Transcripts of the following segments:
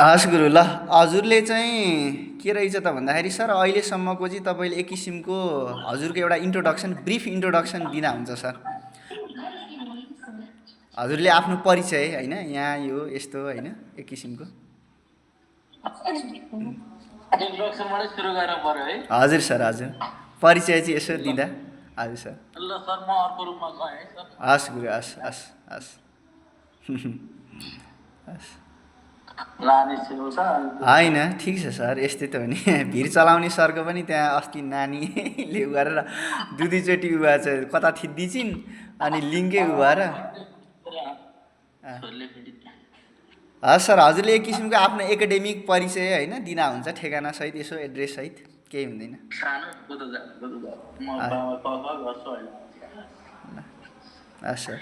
हस् गुरु ल हजुरले चाहिँ के रहेछ त भन्दाखेरि सर अहिलेसम्मको चाहिँ तपाईँले एक किसिमको हजुरको एउटा इन्ट्रोडक्सन ब्रिफ इन्ट्रोडक्सन दिँदा हुन्छ सर हजुरले आफ्नो परिचय होइन यहाँ यो यस्तो होइन एक किसिमको इन्ट्रोडक्सनबाटै सुरु गर्न पर्यो है हजुर सर हजुर परिचय चाहिँ यसो दिँदा हजुर सर ल सर म अर्को रूपमा गएँ है सर हस् गुरु हस् हस् हस् हस् नानी छेउ छ होइन ठिक छ सर यस्तै त हो नि भिड चलाउने सरको पनि त्यहाँ अस्ति नानीले उ गरेर दुई दुईचोटि उ भएको छ कता थिच्दिन्छन् अनि लिङ्कै उ भएर छोरीले फेरि हस् सर हजुरले एक किसिमको आफ्नो एकाडेमिक परिचय होइन दिँदा हुन्छ ठेगानासहित यसो एड्रेससहित केही हुँदैन सानो कुदो जा म बाबा कल गर्छु अहिले हस् सर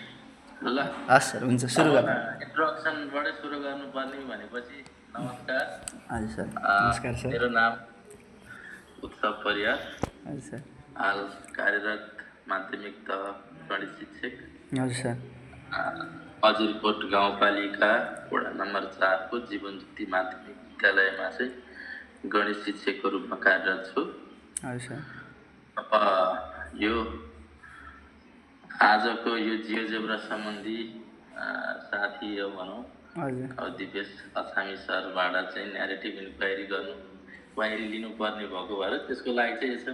ल हस् सर हुन्छ सुरु गर्नु इन्ट्रोडक्सनबाटै सुरु गर्नुपर्ने भनेपछि नमस्कार हजुर सर नमस्कार सर मेरो नाम उत्सव परियार हजुर सर हाल कार्यरत माध्यमिक तह गणित शिक्षक हजुर सर हजुरकोट गाउँपालिका वडा नम्बर 4 को जीवन ज्योति माध्यमिक विद्यालयमा चाहिँ गणित शिक्षकको रूपमा कार्यरत छु। हजुर सर अब यो आजको यो जियोजेब्रा सम्बन्धी साथी हो भनौँ हजुर अब दिपेश अछामी सरबाट चाहिँ न्यारेटिभ इन्क्वायरी लिनुपर्ने भएको भएर त्यसको लागि चाहिँ यसो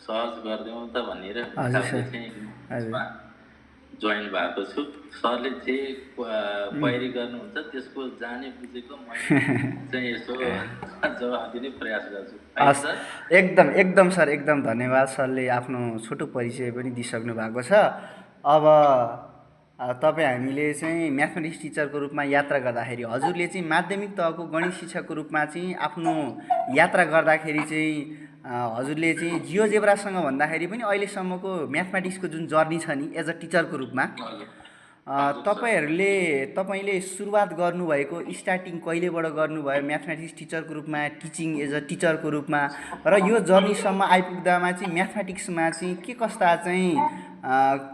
सहज गरिदिउँ त भनेर चाहिँ जोइन भएको छु। सरले जे क्वायरी गर्नुहुन्छ त्यसको जाने बुझेको मैले चाहिँ यसो जवाफ दिने प्रयास गर्छु। एकदम एकदम सर एकदम धन्यवाद सरले आफ्नो छोटो परिचय पनि दिइसक्नु भएको छ। अब तपाईँ हामीले चाहिँ म्याथमेटिक्स टिचरको रूपमा यात्रा गर्दाखेरि हजुरले चाहिँ माध्यमिक तहको गणित शिक्षकको रूपमा चाहिँ आफ्नो यात्रा गर्दाखेरि चाहिँ हजुरले चाहिँ जियोजेब्रासँग भन्दाखेरि पनि अहिलेसम्मको म्याथमेटिक्सको जुन जर्नी छ नि एज अ टिचरको रूपमा तपाईँले सुरुवात गर्नुभएको स्टार्टिङ कहिलेबाट गर्नुभयो म्याथमेटिक्स टिचरको रूपमा टिचिङ एज अ टिचरको रूपमा र यो जर्नीसम्म आइपुग्दामा चाहिँ म्याथमेटिक्समा चाहिँ के कस्ता चाहिँ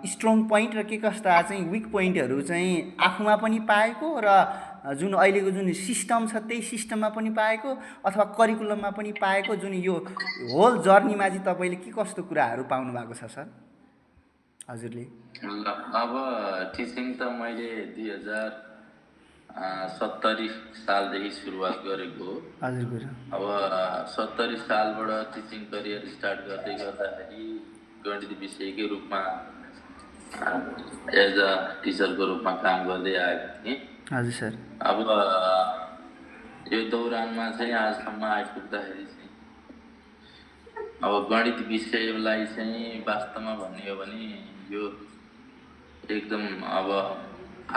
स्ट्रङ पोइन्ट र के कस्ता चाहिँ विक पोइन्टहरू चाहिँ आफूमा पनि पाएको र जुन अहिलेको जुन सिस्टम छ त्यही सिस्टममा पनि पाएको अथवा करिकुलममा पनि पाएको जुन यो होल जर्नीमा चाहिँ तपाईँले के कस्तो कुराहरू पाउनु भएको छ सर हजुरले? अब टिचिङ त मैले 2070 सालदेखि सुरुवात गरेको हो। हजुर गुरु। अब 70 सालबाट टिचिङ करियर स्टार्ट गर्दै गर्दाखेरि गणित विषयकै रूपमा एज अ टिचरको रूपमा काम गर्दै आएको थिएँ। हजुर सर। अब यो दौरानमा चाहिँ आजसम्म आइपुग्दाखेरि चाहिँ अब गणित विषयलाई चाहिँ वास्तवमा भन्ने हो भने यो एकदम अब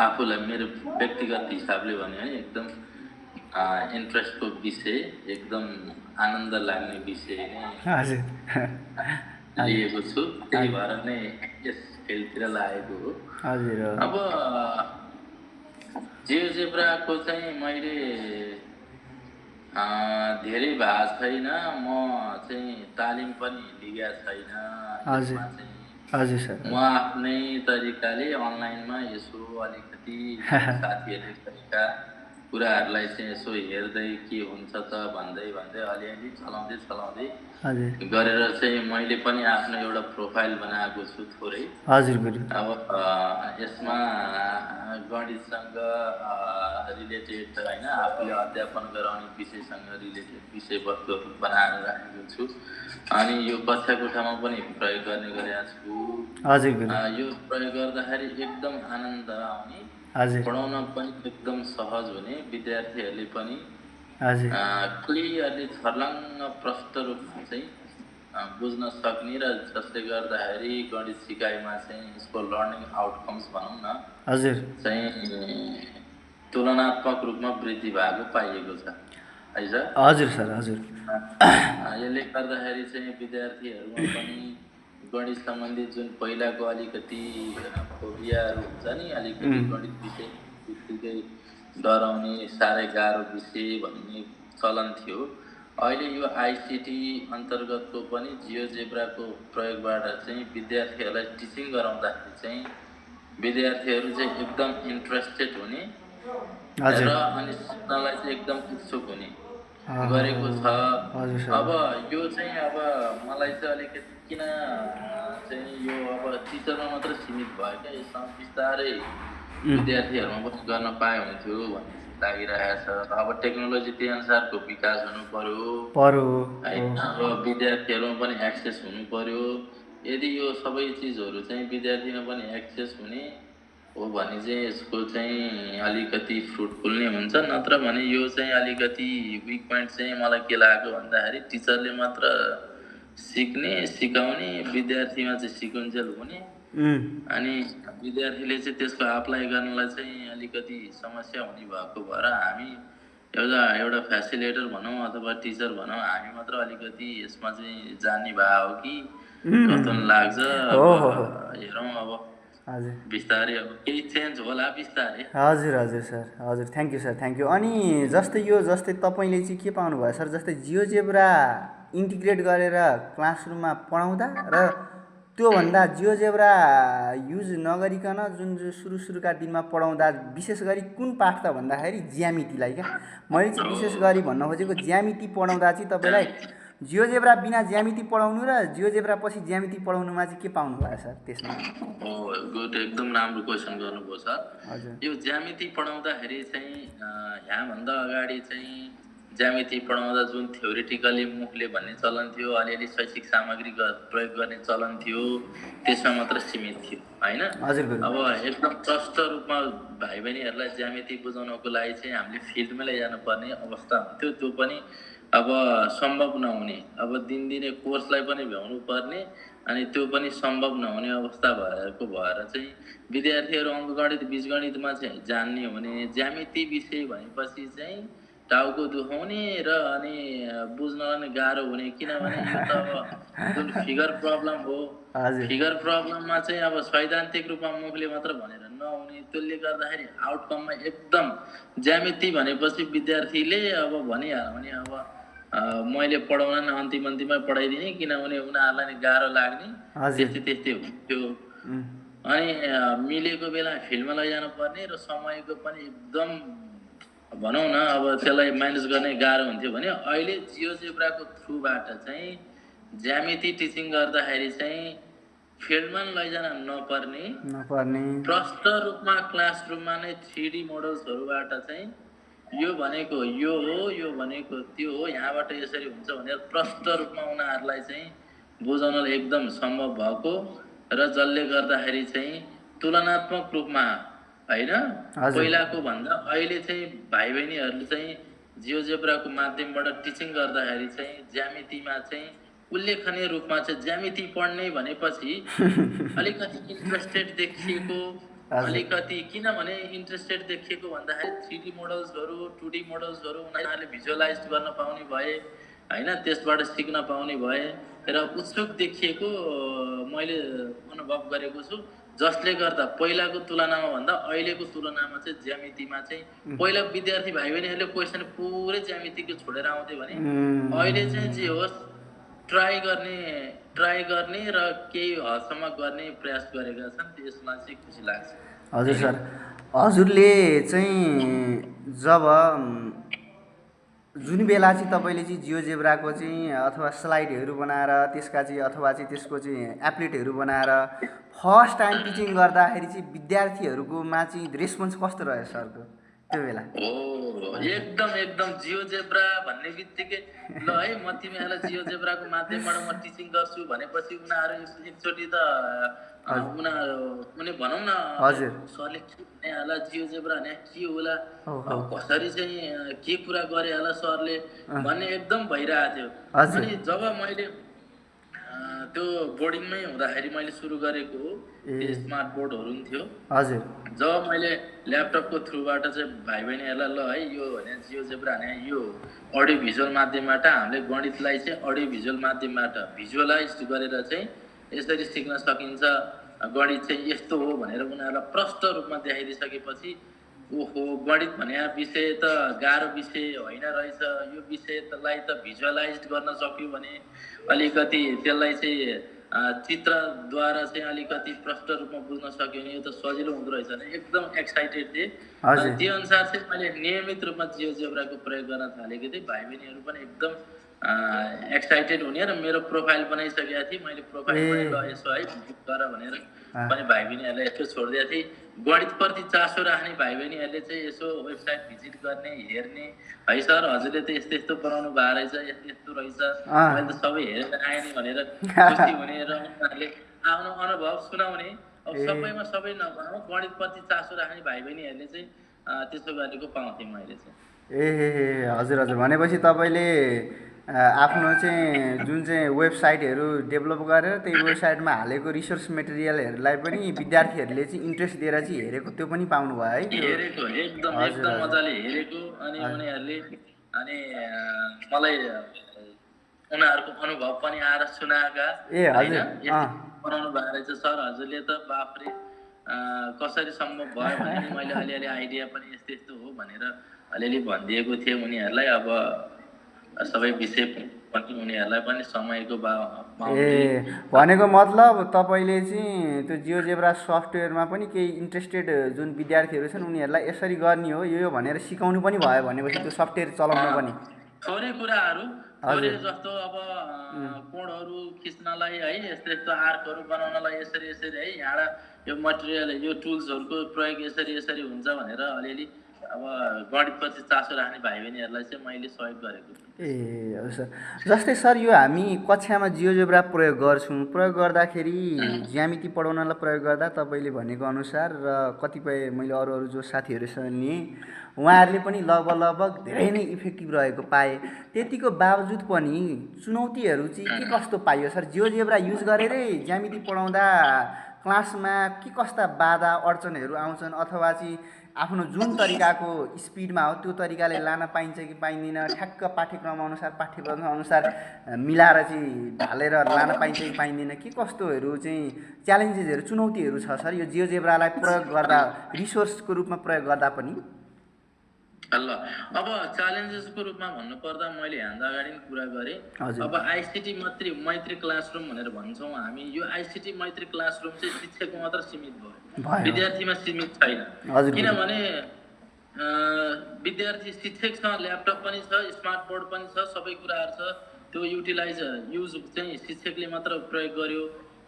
आफूलाई मेरो व्यक्तिगत हिसाबले भन्यो भने एकदम इन्ट्रेस्टको विषय एकदम आनन्द लाग्ने विषय नै लिएको छु। त्यही भएर नै यस फिल्डतिर लागेको हो। हजुर। अब जियोजेब्राको चाहिँ मैले धेरै भएको छैन, म चाहिँ तालिम पनि लिएको छैन। हजुर सर। म आफ्नै तरिकाले अनलाइनमा यसो अलिकति साथीहरूले गरेका कुराहरूलाई चाहिँ यसो हेर्दै के हुन्छ त भन्दै अलिअलि चलाउँदै गरेर चाहिँ मैले पनि आफ्नो एउटा प्रोफाइल बनाएको छु थोरै। हजुर गुरु। अब यसमा गणितसँग रिलेटेड होइन आफूले अध्यापन गराउने विषयसँग रिलेटेड विषयवस्तुहरू बनाएर राखेको छु अनि यो कक्षा कोठामा पनि प्रयोग गर्ने गरेको छु। हजुर गुरु। यो प्रयोग गर्दाखेरि एकदम आनन्द आउने, पढाउन पनि एकदम सहज हुने, विद्यार्थीहरूले पनि क्लियरली छर्लङ्ग प्रष्ट रूपमा चाहिँ बुझ्न सक्ने र जसले गर्दाखेरि गणित सिकाइमा चाहिँ यसको लर्निङ आउटकम्स भनौँ न चाहिँ तुलनात्मक रूपमा वृद्धि भएको पाइएको छ है सर। हजुर सर। हजुर। यसले गर्दाखेरि चाहिँ विद्यार्थीहरूमा पनि गणित सम्बन्धी जुन पहिलाको अलिकति फोबियाहरू हुन्छ नि, अलिकति गणित विषय बित्तिकै डराउने, साह्रै गाह्रो विषय भन्ने चलन थियो। अहिले यो आइसिटी अन्तर्गतको पनि जियोजेब्राको प्रयोगबाट चाहिँ विद्यार्थीहरूलाई टिचिङ गराउँदाखेरि चाहिँ विद्यार्थीहरू चाहिँ एकदम इन्ट्रेस्टेड हुने हजुर र अनि सिक्नलाई चाहिँ एकदम उत्सुक हुने अहो, गरेको छ। हजुर सर अब यो चाहिँ अब मलाई चाहिँ अलिकति किन चाहिँ यो अब टिचरमा मात्र सीमित भयो क्या, यसमा बिस्तारै विद्यार्थीहरूमा पनि गर्न पाए हुन्थ्यो भन्ने चाहिँ लागिरहेको छ। अब टेक्नोलोजी त्यही अनुसारको विकास हुनु पर्यो परो हो होइन, अब विद्यार्थीहरूमा पनि एक्सेस हुनु पर्यो। यदि यो सबै चिजहरू चाहिँ विद्यार्थीमा पनि एक्सेस हुने हो भने चाहिँ यसको चाहिँ अलिकति फ्रुटफुल नै हुन्छ। नत्र भने यो चाहिँ अलिकति विक पोइन्ट चाहिँ मलाई के लाग्यो भन्दाखेरि टिचरले मात्र सिक्ने सिकाउने, विद्यार्थीमा चाहिँ सिकुन्जेल हुने, अनि विद्यार्थीले चाहिँ त्यसको अप्लाई गर्नलाई चाहिँ अलिकति समस्या हुने भएको भएर हामी एउटा एउटा फेसिलिटेटर भनौँ अथवा टिचर भनौँ, हामी मात्र अलिकति यसमा चाहिँ जान्ने भए हो कि कस्तो लाग्छ। अब हो हो हो हेरौँ अब हजुर बिस्तारै अब केही चेन्ज होला बिस्तारै। हजुर हजुर सर हजुर thank you sir thank you. अनि जस्तै तपाईँले चाहिँ के पाउनुभयो सर, जस्तै जियोजेब्रा इन्टिग्रेट गरेर क्लासरुममा पढाउँदा र त्योभन्दा जियोजेब्रा युज नगरिकन जुन सुरुका दिनमा पढाउँदा विशेष गरी कुन पाठ त भन्दाखेरि ज्यामितिलाई क्या मैले चाहिँ विशेष गरी भन्न खोजेको, ज्यामिति पढाउँदा चाहिँ तपाईँलाई जियोजेब्रा बिना ज्यामिति पढाउनु र जियोजेब्रा पछि ज्यामिति पढाउनुमा चाहिँ के पाउनु भयो सर त्यसमा? हो गुड, एकदम राम्रो क्वेसन गर्नुभयो सर। हजुर यो ज्यामिति पढाउँदाखेरि चाहिँ यहाँभन्दा अगाडि चाहिँ ज्यामिति पढाउँदा जुन थ्योरिटिकली मुखले भन्ने चलन थियो, अलिअलि शैक्षिक सामग्री प्रयोग गर्ने चलन थियो, त्यसमा मात्र सीमित थियो होइन। हजुर गुरु अब एकदम प्रष्ट रूपमा भाइ बहिनीहरूलाई ज्यामिति बुझाउनको लागि चाहिँ हामीले फिल्डमै लैजानु पर्ने अवस्था हुन्थ्यो। त्यो पनि अब सम्भव नहुने, अब दिनदिनै कोर्सलाई पनि भ्याउनु पर्ने, अनि त्यो पनि सम्भव नहुने अवस्था भएको भएर चाहिँ विद्यार्थीहरू अङ्कगणित बीजगणितमा चाहिँ जान्ने हुने, ज्यामिति विषय भनेपछि चाहिँ टाउको दुखाउने र अनि बुझ्न पनि गाह्रो हुने। किनभने यो त अब जुन फिगर प्रब्लम हो, हजुर फिगर प्रब्लममा चाहिँ अब सैद्धान्तिक रूपमा मुखले मात्र भनेर नहुने, त्यसले गर्दाखेरि आउटकममा एकदम ज्यामिति भनेपछि विद्यार्थीले अब भनिहाल्यो भने अब मैले पढाउन अन्तिममै पढाइदिने, किनभने उनीहरूलाई नि गाह्रो लाग्ने, हजुर त्यस्तै हुन्थ्यो। अनि मिलेको बेला फिल्डमा लैजानु पर्ने र समयको पनि एकदम भनौँ न अब त्यसलाई म्यानेज गर्ने गाह्रो हुन्थ्यो भने अहिले जियोजेब्राको थ्रुबाट चाहिँ ज्यामिति टिचिङ गर्दाखेरि चाहिँ फिल्डमा लैजान नपर्ने, प्रष्ट रूपमा क्लासरुममा नै 3D मोडल्सहरूबाट चाहिँ यो भनेको यो हो, यो भनेको त्यो हो, यहाँबाट यसरी हुन्छ भनेर प्रष्ट रूपमा उनीहरूलाई चाहिँ बुझाउन एकदम सम्भव भएको र जसले गर्दाखेरि चाहिँ तुलनात्मक रूपमा होइन पहिलाको भन्दा अहिले चाहिँ भाइ बहिनीहरूले चाहिँ जियोजेब्राको माध्यमबाट टिचिङ गर्दाखेरि चाहिँ ज्यामितिमा चाहिँ उल्लेखनीय रूपमा चाहिँ ज्यामिति पढ्ने भनेपछि अलिकति इन्ट्रेस्टेड देखिएको, अलिकति किनभने इन्ट्रेस्टेड देखिएको भन्दाखेरि 3D मोडल्सहरू 2D मोडल्सहरू उनीहरूले भिजुअलाइज गर्न पाउने भए होइन, त्यसबाट सिक्न पाउने भए र उत्सुक देखिएको मैले अनुभव गरेको छु। जसले गर्दा पहिलाको तुलनामा भन्दा अहिलेको तुलनामा चाहिँ ज्यामितिमा चाहिँ पहिला विद्यार्थी भाइ बहिनीहरूले क्वेसन पुरै ज्यामितिको छोडेर आउँथे भने अहिले चाहिँ जे होस् ट्राई गर्ने र केही हदसम्म गर्ने प्रयास गरेका छन्, त्यसमा चाहिँ खुसी लाग्छ। हजुर सर, हजुरले चाहिँ जब जुन बेला चाहिँ तपाईँले चाहिँ जियोजेब्राको चाहिँ अथवा स्लाइडहरू बनाएर त्यसका चाहिँ अथवा चाहिँ त्यसको चाहिँ एप्लेटहरू बनाएर फर्स्ट टाइम टिचिङ गर्दाखेरि चाहिँ विद्यार्थीहरूकोमा चाहिँ रेस्पोन्स कस्तो रह्यो सरको त्यो बेला? एकदम जियोजेब्रा भन्ने बित्तिकै ल है म तिमीहरूलाई जियोजेब्राको माध्यमबाट म टिचिङ गर्छु भनेपछि उनीहरू एकचोटि त उनी भनौँ न सरले के भने होला जियोजेब्रा भने के होला, कसरी चाहिँ के कुरा गरे होला सरले भन्ने एकदम भइरहेको थियो। अनि जब मैले त्यो बोर्डिङमै हुँदाखेरि मैले सुरु गरेको स्मार्ट बोर्डहरू थियो, हजुर जब मैले ल्यापटपको थ्रुबाट चाहिँ भाइ बहिनीहरूलाई ल है यो भने जियोजेब्रा भने यो अडियो भिजुअल माध्यमबाट हामीले गणितलाई चाहिँ अडियो भिजुअल माध्यमबाट भिजुअलाइज गरेर चाहिँ यसरी सिक्न सकिन्छ, गणित चाहिँ यस्तो हो भनेर उनीहरूलाई प्रष्ट रूपमा देखाइदिइसकेपछि ओहो गणित भने विषय त गाह्रो विषय होइन रहेछ, यो विषयलाई त भिजुअलाइज गर्न सक्यो भने अलिकति त्यसलाई चाहिँ चित्रद्वारा चाहिँ अलिकति प्रष्ट रूपमा बुझ्न सक्यो भने यो त सजिलो हुँदो रहेछ भने एकदम एक्साइटेड थिएँ। अनि हजुर त्यो अनुसार चाहिँ मैले नियमित रूपमा जियोजेब्राको प्रयोग गर्न थालेको थिएँ। भाइ बहिनीहरू पनि एकदम एक्साइटेड हुने र मेरो प्रोफाइल बनाइसकेको थिएँ। मैले प्रोफाइल पनि ल ए यसो है भिजिट गर भनेर अँ, पनि भाइ बहिनीहरूलाई यसो छोडिदिएको थिएँ। गणितप्रति चासो राख्ने भाइ बहिनीहरूले चाहिँ यसो वेबसाइट भिजिट गर्ने हेर्ने है सर हजुरले त यस्तो यस्तो बनाउनु भएको रहेछ यस्तो यस्तो रहेछ मैले त सबै हेरेर आएँ नि भनेर खुसी हुने र उनीहरूले आफ्नो अनुभव सुनाउने। अब ए सबैमा सबै नभनौँ गणितप्रति चासो राख्ने भाइ बहिनीहरूले चाहिँ त्यसो गरेको पाउँथेँ मैले चाहिँ। ए हजुर हजुर भनेपछि तपाईँले आफ्नो चाहिँ जुन चाहिँ वेबसाइटहरू डेभलप गरेर त्यही वेबसाइटमा हालेको रिसोर्स मेटेरियलहरूलाई पनि विद्यार्थीहरूले चाहिँ इन्ट्रेस्ट दिएर चाहिँ हेरेको त्यो पनि पाउनुभयो है त्यो हेरेको एकदम हजुर एकदम हजुर मजाले हेरेको अनि हजुर उनीहरूले अनि मलाई उनीहरूको अनुभव पनि आएर सुनाएका ए होइन हजुर यस्तो बनाउनु भएको रहेछ सर हजुरले त बाफ्रे कसरी सम्भव भयो भने नि मैले अलिअलि आइडिया पनि यस्तो यस्तो हो भनेर अलिअलि भनिदिएको थिएँ उनीहरूलाई। अब सबै विषय पनि उनीहरूलाई पनि समयको बाउन्ड्री ए भनेको मतलब तपाईँले चाहिँ त्यो जियोजेब्रा सफ्टवेयरमा पनि केही इन्ट्रेस्टेड जुन विद्यार्थीहरू छन् उनीहरूलाई यसरी गर्ने हो यो भनेर सिकाउनु पनि भयो भनेपछि त्यो सफ्टवेयर चलाउन पनि थोरै कुराहरू थोरै हजुर जस्तो अब उम्, कोडहरू खिच्नलाई है यस्तो यस्तो आर्कहरू बनाउनलाई यसरी यसरी है यहाँ यो मटेरियल यो टुल्सहरूको प्रयोग यसरी यसरी हुन्छ भनेर अलिअलि अब गणितप्रति चासो राख्ने भाइ बहिनीहरूलाई चाहिँ मैले सहयोग गरेको छु। ए हजुर सर जस्तै सर यो हामी कक्षामा जियोजेब्रा प्रयोग गर्छौँ प्रयोग गर्दाखेरि ज्यामिति पढाउनलाई प्रयोग गर्दा तपाईँले भनेको अनुसार र कतिपय मैले अरू अरू जो साथीहरूसँग निएँ उहाँहरूले पनि लगभग लगभग धेरै नै इफेक्टिभ रहेको पाएँ। त्यतिको बावजुद पनि चुनौतीहरू चाहिँ के कस्तो पाइयो सर जियोजेब्रा युज गरेरै ज्यामिति पढाउँदा क्लासमा के कस्ता बाधा अडचनहरू आउँछन् अथवा चाहिँ आफ्नो जुन तरिकाको स्पिडमा हो त्यो तरिकाले लान पाइन्छ कि पाइँदैन ठ्याक्क पाठ्यक्रम अनुसार पाठ्यक्रम अनुसार मिलाएर चाहिँ ढालेर लान पाइन्छ कि पाइँदैन के कस्तोहरू चाहिँ च्यालेन्जेसहरू चुनौतीहरू छ सर यो जियोजेब्रालाई प्रयोग गर्दा रिसोर्सको रूपमा प्रयोग गर्दा पनि ल अब च्यालेन्जेसको रूपमा भन्नुपर्दा मैले यहाँभन्दा अगाडि पनि कुरा गरेँ। हजुर अब आइसिटी मैत्री क्लासरुम भनेर भन्छौँ हामी। यो आइसिटी मैत्री क्लासरुम चाहिँ शिक्षकमा मात्र सीमित भयो भयो विद्यार्थीमा सीमित छैन। हजुर किनभने विद्यार्थी शिक्षकसँग ल्यापटप पनि छ स्मार्ट बोर्ड पनि छ सबै कुराहरू छ त्यो युज चाहिँ शिक्षकले मात्र प्रयोग गर्यो।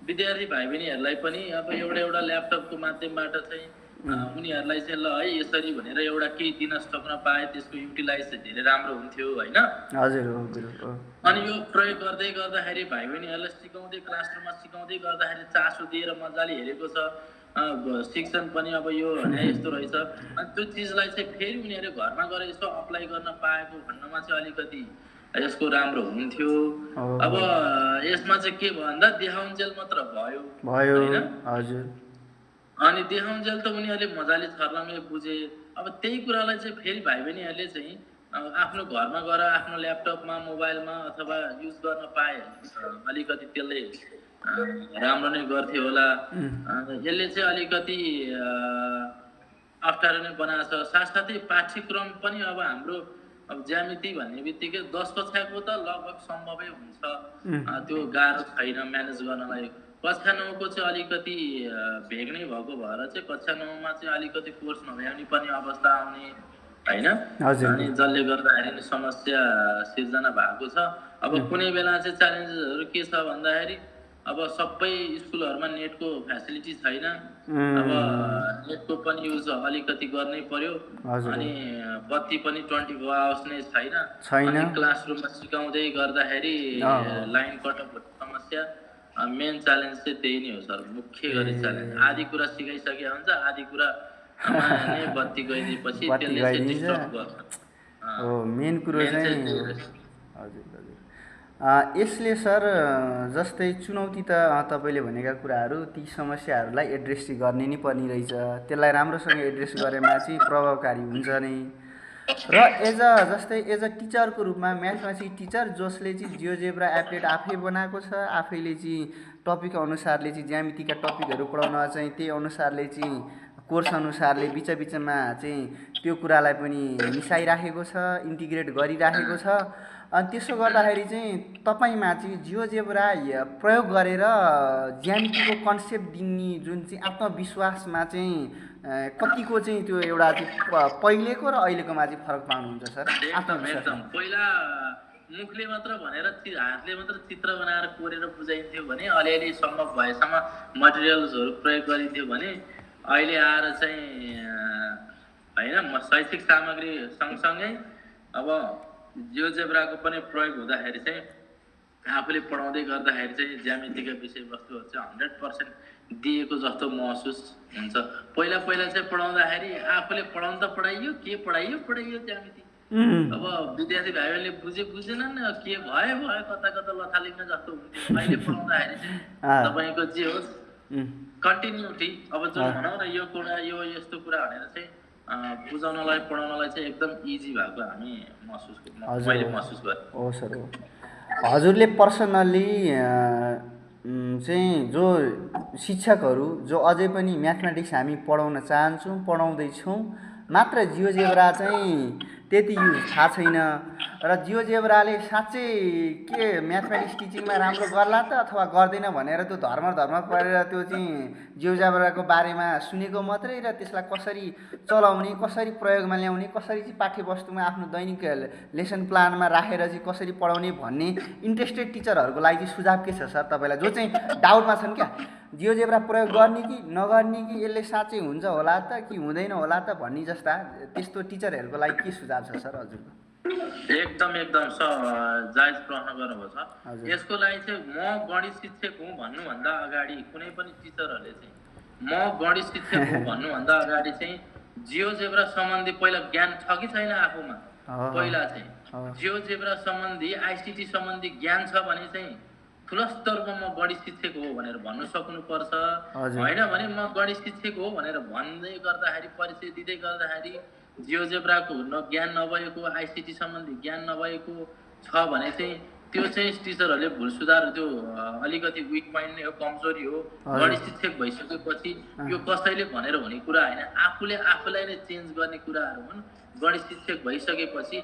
विद्यार्थी भाइ बहिनीहरूलाई पनि अब एउटा ल्यापटपको माध्यमबाट चाहिँ उनीहरूलाई चाहिँ ल है यसरी भनेर एउटा केही दिन सक्न पाए त्यसको युटिलाइज चाहिँ धेरै राम्रो हुन्थ्यो होइन। हजुर हो गुरु हो अनि यो प्रयोग गर्दै गर्दाखेरि भाइ बहिनीहरूलाई सिकाउँदै क्लासरुममा सिकाउँदै गर्दाखेरि चासो दिएर मजाले हेरेको छ शिक्षण पनि अब यो भने यस्तो रहेछ। अनि त्यो चिजलाई चाहिँ फेरि उनीहरूले घरमा गएर यसो अप्लाई गर्न पाएको भन्नमा चाहिँ अलिकति यसको राम्रो हुन्थ्यो। अब यसमा चाहिँ के भन्दा देखाउन्जेल मात्र भयो भयो होइन। हजुर अनि देखाउन्जेल त उनीहरूले मजाले छर्लङ्गै बुझे। अब त्यही कुरालाई चाहिँ फेरि भाइ बहिनीहरूले चाहिँ आफ्नो घरमा गएर आफ्नो ल्यापटपमा मोबाइलमा अथवा युज गर्न पाए अलिकति त्यसले राम्रो नै गर्थ्यो होला। यसले चाहिँ अलिकति अप्ठ्यारो नै बनाएको छ। साथसाथै पाठ्यक्रम पनि अब हाम्रो अब ज्यामिति भन्ने बित्तिकै 10 कक्षाको त लगभग सम्भवै हुन्छ त्यो गाह्रो छैन म्यानेज गर्नलाई। कक्षा 9 को चाहिँ अलिकति भेग नै भएको भएर चाहिँ कक्षा 9 मा चाहिँ अलिकति कोर्स नभ्याउने पनि अवस्था आउने होइन। अनि जसले गर्दाखेरि समस्या सिर्जना भएको छ। अब कुनै बेला चाहिँ च्यालेन्जेसहरू के छ भन्दाखेरि अब सबै स्कुलहरूमा नेटको फ्यासिलिटी छैन। अब नेटको पनि युज अलिकति गर्नै पर्यो। अनि बत्ती पनि 24 आवर्स नै छैन। अनि क्लासरुममा सिकाउँदै गर्दाखेरि लाइन कटअफ भन्ने समस्या मेन च्यालेन्ज चाहिँ त्यही नै हो सर। मुख्य गरी च्यालेन्ज आधी कुरा सिकाइसके हुन्छ आधी कुरा नै बत्ती गइदिएपछि त्यसले चाहिँ डिस्टर्ब गर्छ। हो मेन कुरो चाहिँ हजुर हजुर यसले सर जस्तै चुनौती त तपाईँले भनेका कुराहरू ती समस्याहरूलाई एड्रेस चाहिँ गर्ने नै पर्ने रहेछ। त्यसलाई राम्रोसँग एड्रेस गरेमा चाहिँ प्रभावकारी हुन्छ नै। र जस्तै एज अ टिचरको रूपमा म्याथमेटिक्स टिचर जसले चाहिँ जियोजेब्रा एप्लेट आफै बनाएको छ आफैले चाहिँ टपिक अनुसारले चाहिँ ज्यामितिका टपिकहरू पढाउन चाहिँ त्यही अनुसारले चाहिँ कोर्स अनुसारले बिचमा चाहिँ त्यो कुरालाई पनि मिसाइराखेको छ, इन्टिग्रेट गरिराखेको छ। अनि त्यसो गर्दाखेरि चाहिँ तपाईँमा चाहिँ जियोजेब्रा प्रयोग गरेर ज्यामितिको कन्सेप्ट दिने जुन चाहिँ आत्मविश्वासमा चाहिँ कतिको चाहिँ त्यो एउटा चाहिँ पहिलेको र अहिलेकोमा चाहिँ फरक पाउनुहुन्छ सर? आत्मविश्वास पहिला मुखले मात्र भनेर हातले मात्र चित्र बनाएर कोरेर बुझाइन्थ्यो भने, अलिअलि सम्भव भएसम्म मटेरियल्सहरू प्रयोग गरिन्थ्यो भने, अहिले आएर चाहिँ होइन शैक्षिक सामग्री सँगसँगै अब जियोजेब्राको पनि प्रयोग हुँदाखेरि चाहिँ आफूले पढाउँदै गर्दाखेरि चाहिँ ज्यामितिका विषयवस्तुहरू चाहिँ 100% दिएको जस्तो महसुस हुन्छ। पहिला चाहिँ पढाउँदाखेरि आफूले पढाउनु त पढाइयो, के पढाइयो ज्यामिति। अब विद्यार्थी भाइ बहिनीले बुझेनन्, के भयो कता लथालिङ्ग जस्तो हुन्थ्यो। अहिले पढाउँदाखेरि चाहिँ तपाईँको जे होस् कन्टिन्युटी, अब जुन भनौँ न यो कुरा यो यस्तो कुरा भनेर चाहिँ बुझाउनलाई पढाउनलाई चाहिँ एकदम इजी भएको हामी मैले महसुस गरेँ। हो सर हो। हजुरले पर्सनल्ली चाहिँ जो शिक्षकहरू जो अझै पनि म्याथमेटिक्स हामी पढाउन चाहन्छौँ, पढाउँदैछौँ, मात्र जियोजेब्रा चाहिँ त्यति युज थाहा छैन र जियोजेब्राले साँच्चै के म्याथमेटिक्स टिचिङमा राम्रो गर्ला त अथवा गर्दैन भनेर त्यो धर्म परेर त्यो चाहिँ जियोजेब्राको बारेमा सुनेको मात्रै र त्यसलाई कसरी चलाउने, कसरी प्रयोगमा ल्याउने, कसरी चाहिँ पाठ्यवस्तुमा आफ्नो दैनिक लेसन प्लानमा राखेर चाहिँ कसरी पढाउने भन्ने इन्ट्रेस्टेड टिचरहरूको लागि चाहिँ सुझाव के छ सर तपाईँलाई, जो चाहिँ डाउटमा छन् क्या जियोजेब्रा प्रयोग गर्ने कि नगर्ने कि यसले साँच्चै हुन्छ होला त कि हुँदैन होला त भन्ने जस्ता त्यस्तो टिचरहरूको लागि के सुझाव छ सर हजुरको? एकदम जायज प्रश्न गर्नुभएको छ। यसको लागि चाहिँ म गणित शिक्षक हुँ भन्नुभन्दा अगाडि कुनै पनि टिचरहरूले चाहिँ म गणित शिक्षक हुँ भन्नुभन्दा अगाडि चाहिँ जियोजेब्रा सम्बन्धी पहिला ज्ञान छ कि छैन आफूमा, पहिला चाहिँ जियोजेब्रा सम्बन्धी आइसिटी सम्बन्धी ज्ञान छ भने चाहिँ ठुलस्तरमा म गणित शिक्षक हो भनेर भन्नु सक्नुपर्छ। होइन भने म गणित शिक्षक हो भनेर भन्दै गर्दाखेरि, परिचय दिँदै गर्दाखेरि जियोजेब्राको ज्ञान नभएको, आइसिटी सम्बन्धी ज्ञान नभएको छ भने चाहिँ त्यो चाहिँ टिचरहरूले भुल सुधार, त्यो अलिकति विक पोइन्ट नै हो, कमजोरी हो। गणित शिक्षक भइसकेपछि यो कसैले भनेर हुने कुरा होइन, आफूलाई नै चेन्ज गर्ने कुराहरू हुन्। गणित शिक्षक भइसकेपछि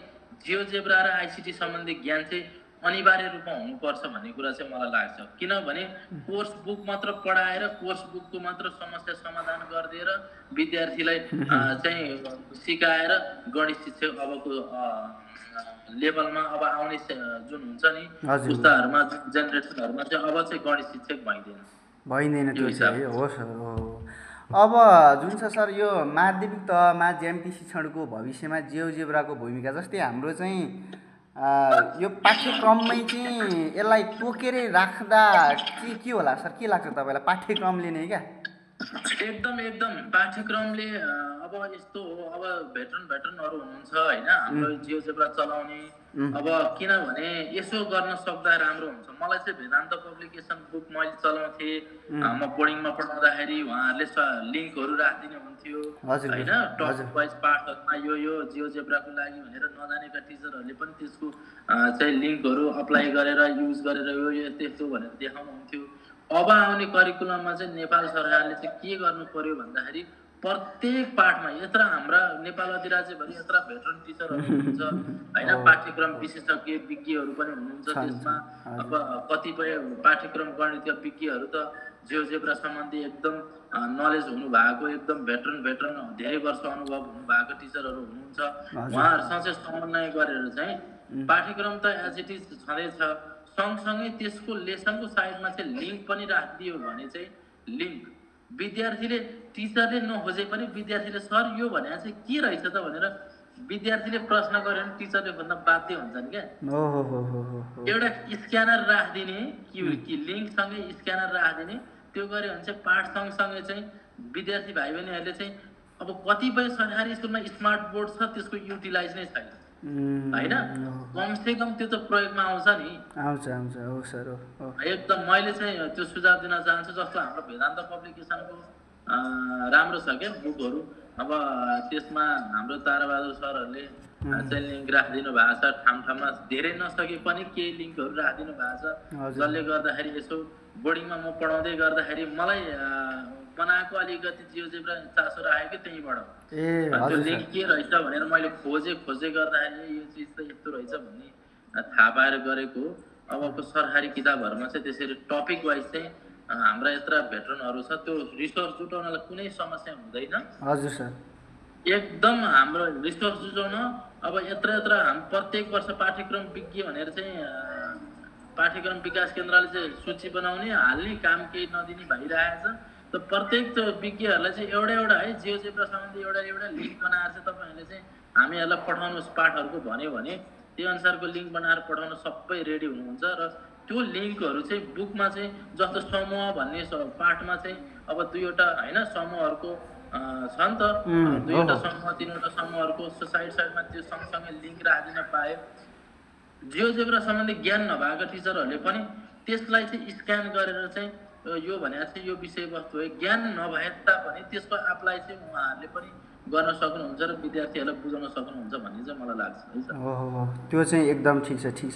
जियोजेब्रा र आइसिटी सम्बन्धी ज्ञान चाहिँ अनिवार्य रूपमा हुनुपर्छ भन्ने कुरा चाहिँ मलाई लाग्छ। किनभने कोर्स बुक मात्र पढाएर, कोर्स बुकको मात्र समस्या समाधान गरिदिएर विद्यार्थीलाई चाहिँ सिकाएर गणित शिक्षक अबको लेभलमा अब आउने जुन हुन्छ नि पुस्ताहरूमा, जेनेरेसनहरूमा चाहिँ अब चाहिँ गणित शिक्षक भइँदैन त्यो चाहिँ हो सर हो। अब जुन छ सर यो माध्यमिक तहमा ज्यामिति शिक्षणको भविष्यमा जियोजेब्राको भूमिका, जस्तै हाम्रो चाहिँ यो पाठ्यक्रममै चाहिँ यसलाई तोकेर राख्दा के होला सर, के लाग्छ तपाईँलाई? पाठ्यक्रमले नै क्या एकदम पाठ्यक्रमले अब यस्तो हो, अब भेटरनहरू हुनुहुन्छ होइन हाम्रो जियोजेब्रा चलाउने। अब किनभने यसो गर्न सक्दा राम्रो हुन्छ। मलाई चाहिँ वेदान्त पब्लिकेसन बुक मैले चलाउँथेँ, म बोर्डिङमा पढाउँदाखेरि उहाँहरूले लिङ्कहरू राखिदिनु हुन्थ्यो होइन, टपिक वाइज पाठहरूमा यो जियोजेब्राको लागि भनेर नजानेका टिचरहरूले पनि त्यसको चाहिँ लिङ्कहरू अप्लाई गरेर युज गरेर यो त्यस्तो भनेर देखाउनुहुन्थ्यो। अब आउने करिकुलममा चाहिँ नेपाल सरकारले चाहिँ के गर्नु पर्यो भन्दाखेरि प्रत्येक पाठमा यत्र हाम्रा नेपाल अधिराज्यभरि यत्र भेटरन टिचरहरू हुनुहुन्छ होइन, पाठ्यक्रम विशेषज्ञ विज्ञहरू पनि हुनुहुन्छ त्यसमा। अब कतिपय पाठ्यक्रम गणितीय विज्ञहरू त जियोजेब्रा सम्बन्धी एकदम नलेज हुनुभएको, एकदम भेटरन धेरै वर्ष अनुभव हुनुभएको टिचरहरू हुनुहुन्छ। उहाँहरूसँग चाहिँ समन्वय गरेर चाहिँ पाठ्यक्रम त एज इट इज छँदैछ, सँगसँगै त्यसको लेसनको साइडमा चाहिँ लिङ्क पनि राखिदियो भने चाहिँ लिङ्क विद्यार्थीले, टिचरले नखोजे पनि विद्यार्थीले सर यो भने चाहिँ के रहेछ त भनेर विद्यार्थीले प्रश्न गर्यो भने टिचरले खोज्न बाध्य हुन्छन् क्या। एउटा स्क्यानर राखिदिने कि लिङ्कसँगै स्क्यानर राखिदिने, त्यो गऱ्यो भने चाहिँ पाठ सँगसँगै चाहिँ विद्यार्थी भाइ बहिनीहरूले चाहिँ अब कतिपय सरकारी स्कुलमा स्मार्ट बोर्ड छ, त्यसको युटिलाइज नै छैन होइन, कमसे कम त्यो त प्रयोगमा आउँछ नि, आउँछ हो सर हो। एकदम मैले चाहिँ त्यो सुझाव दिन चाहन्छु। जस्तो हाम्रो वेदान्त पब्लिकेसनको राम्रो छ क्या बुकहरू, अब त्यसमा हाम्रो ताराबहादुर सरहरूले चाहिँ लिङ्क राखिदिनु भएको छ, ठाउँमा धेरै नसके पनि केही लिङ्कहरू राखिदिनु भएको छ, जसले गर्दाखेरि यसो बोर्डिङमा म पढाउँदै गर्दाखेरि मलाई बनाएको अलिकति जियोजेब्रा चासो राखेको त्यहीँबाट ए त्यो हजुर लिङ्क सर के रहेछ भनेर मैले खोजे गर्दाखेरि यो चिज त यस्तो रहेछ भन्ने थाहा पाएर गरेको। अबको सरकारी किताबहरूमा चाहिँ त्यसरी टपिक वाइज चाहिँ हाम्रा यत्र भेटरनहरू छ त्यो रिसोर्स जुटाउनलाई कुनै समस्या हुँदैन। हजुर सर एकदम हाम्रो रिसोर्स जुटाउन अब यत्र हाम प्रत्येक वर्ष पाठ्यक्रम विज्ञ भनेर चाहिँ पाठ्यक्रम विकास केन्द्रले चाहिँ सूची बनाउने हाल्ने काम केही नदिने भइरहेछ। त प्रत्येक त्यो विज्ञहरूलाई चाहिँ एउटा है जियोजेब्रा सम्बन्धी एउटा लिङ्क बनाएर चाहिँ तपाईँहरूले चाहिँ हामीहरूलाई पठाउनुहोस् पाठहरूको भन्यो भने त्यो अनुसारको लिङ्क बनाएर पठाउन सबै रेडी हुनुहुन्छ। र त्यो लिङ्कहरू चाहिँ बुकमा चाहिँ जस्तो समूह भन्ने पाठमा चाहिँ अब 2वटा होइन समूहहरूको छ नि त 2वटा समूह 3वटा समूहहरूको साइडमा त्यो सँगसँगै लिङ्क राखिदिन पाए जियोजेब्रा सम्बन्धी ज्ञान नभएका टिचरहरूले पनि त्यसलाई चाहिँ स्क्यान गरेर चाहिँ यो भने चाहिँ यो विषयवस्तु हो ज्ञान नभए तापनि त्यसको एप्लाई चाहिँ उहाँहरूले पनि गर्न सक्नुहुन्छ र विद्यार्थीहरूलाई बुझाउन सक्नुहुन्छ भन्ने चाहिँ मलाई लाग्छ है सर। ओहो त्यो चाहिँ एकदम ठिक छ